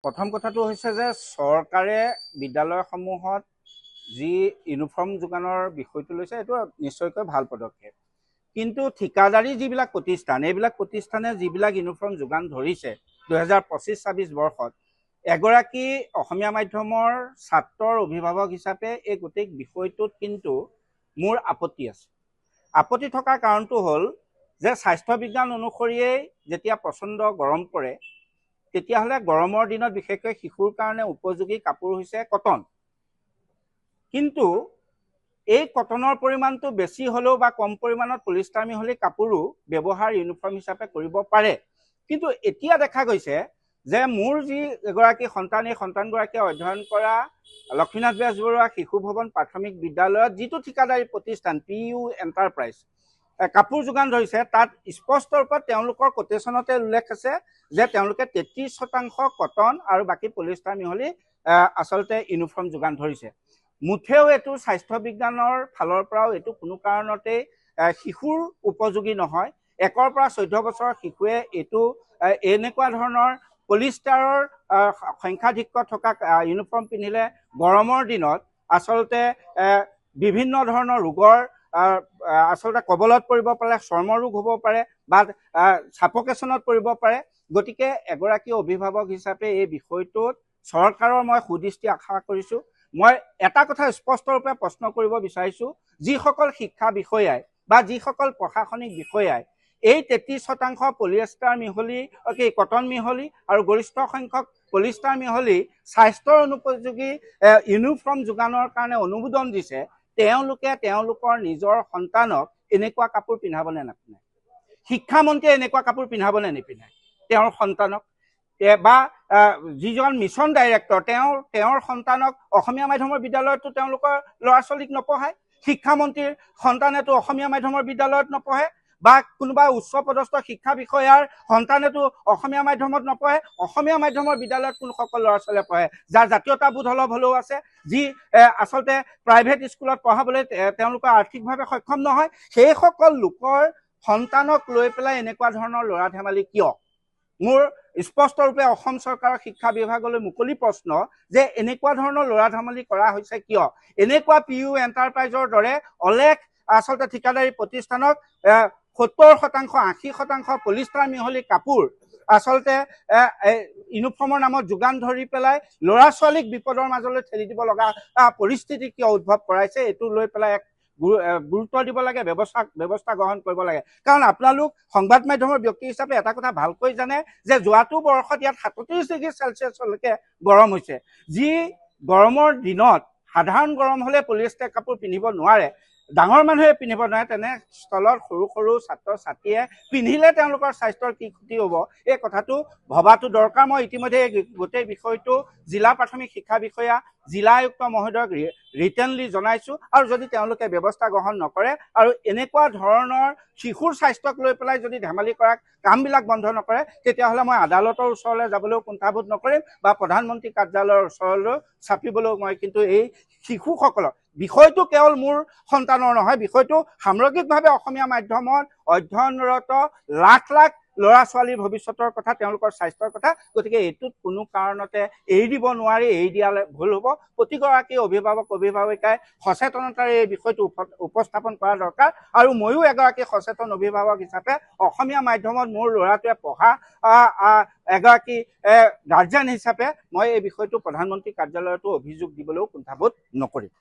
প্ৰথম কথাটো হৈছে যে চৰকাৰে বিদ্যালয়সমূহত যি ইউনিফৰ্ম যোগানৰ বিষয়টো লৈছে এইটো নিশ্চয়কৈ ভাল পদক্ষেপ। কিন্তু ঠিকাদাৰী যিবিলাক প্ৰতিষ্ঠান এইবিলাক প্ৰতিষ্ঠানে যিবিলাক ইউনিফৰ্ম যোগান ধৰিছে 2025-26 বৰ্ষত এগৰাকী অসমীয়া মাধ্যমৰ ছাত্ৰৰ অভিভাৱক হিচাপে এই গোটেই বিষয়টোত কিন্তু মোৰ আপত্তি আছে। আপত্তি থকাৰ কাৰণটো হ'ল যে স্বাস্থ্য বিজ্ঞান অনুসৰিয়েই যেতিয়া প্ৰচণ্ড গৰম পৰে তেতিয়াহ'লে গৰমৰ দিনত বিশেষকৈ শিশুৰ কাৰণে উপযোগী কাপোৰ হৈছে কটন। কিন্তু এই কটনৰ পৰিমাণটো বেছি হ'লেও বা কম পৰিমাণত পলিষ্টাৰ মিহলি কাপোৰো ব্যৱহাৰ ইউনিফৰ্ম হিচাপে কৰিব পাৰে। কিন্তু এতিয়া দেখা গৈছে যে মোৰ যি এগৰাকী সন্তান এই সন্তানগৰাকীয়ে অধ্যয়ন কৰা লক্ষ্মীনাথ বেজবৰুৱা শিশু ভৱন প্ৰাথমিক বিদ্যালয়ত যিটো ঠিকাদাৰী প্ৰতিষ্ঠান PU এণ্টাৰপ্ৰাইজ কাপোৰ যোগান ধৰিছে তাত স্পষ্ট ৰূপত তেওঁলোকৰ কোটেশ্যনতে উল্লেখ আছে যে তেওঁলোকে 33% কটন আৰু বাকী পলিষ্টাৰ মিহলি আচলতে ইউনিফৰ্ম যোগান ধৰিছে। মুঠেও এইটো স্বাস্থ্য বিজ্ঞানৰ ফালৰ পৰাও এইটো কোনো কাৰণতেই শিশুৰ উপযোগী নহয়। 1 পৰা 14 বছৰৰ শিশুৱে এইটো এনেকুৱা ধৰণৰ পলিষ্টাৰৰ সংখ্যাধিক্য থকা ইউনিফৰ্ম পিন্ধিলে গৰমৰ দিনত আচলতে বিভিন্ন ধৰণৰ ৰোগৰ আচলতে কবলত পৰিব পাৰে, চৰ্ম ৰোগ হ'ব পাৰে বা ছাফকেশ্যনত পৰিব পাৰে। গতিকে এগৰাকী অভিভাৱক হিচাপে এই বিষয়টোত চৰকাৰৰ মই সুদৃষ্টি আশা কৰিছোঁ। মই এটা কথা স্পষ্টৰূপে প্ৰশ্ন কৰিব বিচাৰিছোঁ, যিসকল শিক্ষা বিষয়াই বা যিসকল প্ৰশাসনিক বিষয়াই এই 33% পলিষ্টাৰ মিহলি কটন মিহলি আৰু গৰিষ্ঠ সংখ্যক পলিষ্টাৰ মিহলি স্বাস্থ্যৰ অনুপযোগী ইউনিফৰ্ম যোগানৰ কাৰণে অনুমোদন দিছে, তেওঁলোকে তেওঁলোকৰ নিজৰ সন্তানক এনেকুৱা কাপোৰ পিন্ধাবনে নাপিন্ধায়? শিক্ষামন্ত্ৰীয়ে এনেকুৱা কাপোৰ পিন্ধাবনে নিপিন্ধায় তেওঁৰ সন্তানক? বা যিজন মিছন ডাইৰেক্টৰ তেওঁৰ সন্তানক অসমীয়া মাধ্যমৰ বিদ্যালয়তো তেওঁলোকৰ ল'ৰা ছোৱালীক নপঢ়ায়। শিক্ষামন্ত্ৰীৰ সন্তানেতো অসমীয়া মাধ্যমৰ বিদ্যালয়ত নপঢ়ে বা কোনোবা উচ্চ পদস্থ শিক্ষা বিষয়াৰ সন্তানেতো অসমীয়া মাধ্যমত নপঢ়ে। অসমীয়া মাধ্যমৰ বিদ্যালয়ত কোনসকল ল'ৰা ছোৱালীয়ে পঢ়ে যাৰ জাতীয়তাবোধ অলপ হ'লেও আছে, যি আচলতে প্ৰাইভেট স্কুলত পঢ়াবলৈ তেওঁলোকৰ আৰ্থিকভাৱে সক্ষম নহয়, সেইসকল লোকৰ সন্তানক লৈ পেলাই এনেকুৱা ধৰণৰ ল'ৰা ধেমালি কিয়? মোৰ স্পষ্টৰূপে অসম চৰকাৰৰ শিক্ষা বিভাগলৈ মুকলি প্ৰশ্ন যে এনেকুৱা ধৰণৰ ল'ৰা ধেমালি কৰা হৈছে কিয়? এনেকুৱা PU এণ্টাৰপ্ৰাইজৰ দৰে অলেখ আচলতে ঠিকাদাৰী প্ৰতিষ্ঠানক 70%, 80% পলিষ্টাৰ মিহলি কাপোৰ আচলতে ইউনিফৰ্মৰ নামত যোগান ধৰি পেলাই ল'ৰা ছোৱালীক বিপদৰ মাজলৈ ঠেলি দিব লগা পৰিস্থিতি কিয় উদ্ভৱ কৰাইছে, এইটো লৈ পেলাই গুৰুত্ব দিব লাগে, ব্যৱস্থা গ্ৰহণ কৰিব লাগে। কাৰণ আপোনালোক সংবাদ মাধ্যমৰ ব্যক্তি হিচাপে এটা কথা ভালকৈ জানে যে যোৱাটো বৰ্ষত ইয়াত 37°C গৰম হৈছে। যি গৰমৰ দিনত সাধাৰণ গৰম হ'লে পলিষ্টাৰ কাপোৰ পিন্ধিব নোৱাৰে, ডাঙৰ মানুহে পিন্ধিব নোৱাৰে, তেনে স্থলত সৰু সৰু ছাত্ৰ ছাত্ৰীয়ে পিন্ধিলে তেওঁলোকৰ স্বাস্থ্যৰ কি ক্ষতি হ'ব এই কথাটো ভবাটো দৰকাৰ। মই ইতিমধ্যে গোটেই বিষয়টো জিলা প্ৰাথমিক শিক্ষা বিষয়া, জিলা আয়ুক্ত মহোদয়ক ৰিটেনলি জনাইছোঁ আৰু যদি তেওঁলোকে ব্যৱস্থা গ্ৰহণ নকৰে আৰু এনেকুৱা ধৰণৰ শিশুৰ স্বাস্থ্যক লৈ পেলাই যদি ধেমালি কৰা কামবিলাক বন্ধ নকৰে তেতিয়াহ'লে মই আদালতৰ ওচৰলৈ যাবলৈও কুণ্ঠাবোধ নকৰিম বা প্ৰধানমন্ত্ৰী কাৰ্যালয়ৰ ওচৰলৈ চাপিবলৈও মই কিন্তু এই শিশুসকলক, বিষয়টো কেৱল মোৰ সন্তানৰ নহয়, বিষয়টো সামগ্ৰিকভাৱে অসমীয়া মাধ্যমত অধ্যয়নৰত লাখ লাখ ল'ৰা ছোৱালীৰ ভৱিষ্যতৰ কথা, তেওঁলোকৰ স্বাস্থ্যৰ কথা। গতিকে এইটোত কোনো কাৰণতে এৰি দিব নোৱাৰি, এৰি দিয়ালে ভুল হ'ব। প্ৰতিগৰাকী অভিভাৱিকাই সচেতনতাৰে এই বিষয়টো উপস্থাপন কৰা দৰকাৰ আৰু ময়ো এগৰাকী সচেতন অভিভাৱক হিচাপে অসমীয়া মাধ্যমত মোৰ ল'ৰাটোৱে পঢ়া এগৰাকী গাৰ্জেন হিচাপে মই এই বিষয়টো প্ৰধানমন্ত্ৰী কাৰ্যালয়তো অভিযোগ দিবলৈও কুণ্ঠাবোধ নকৰিম।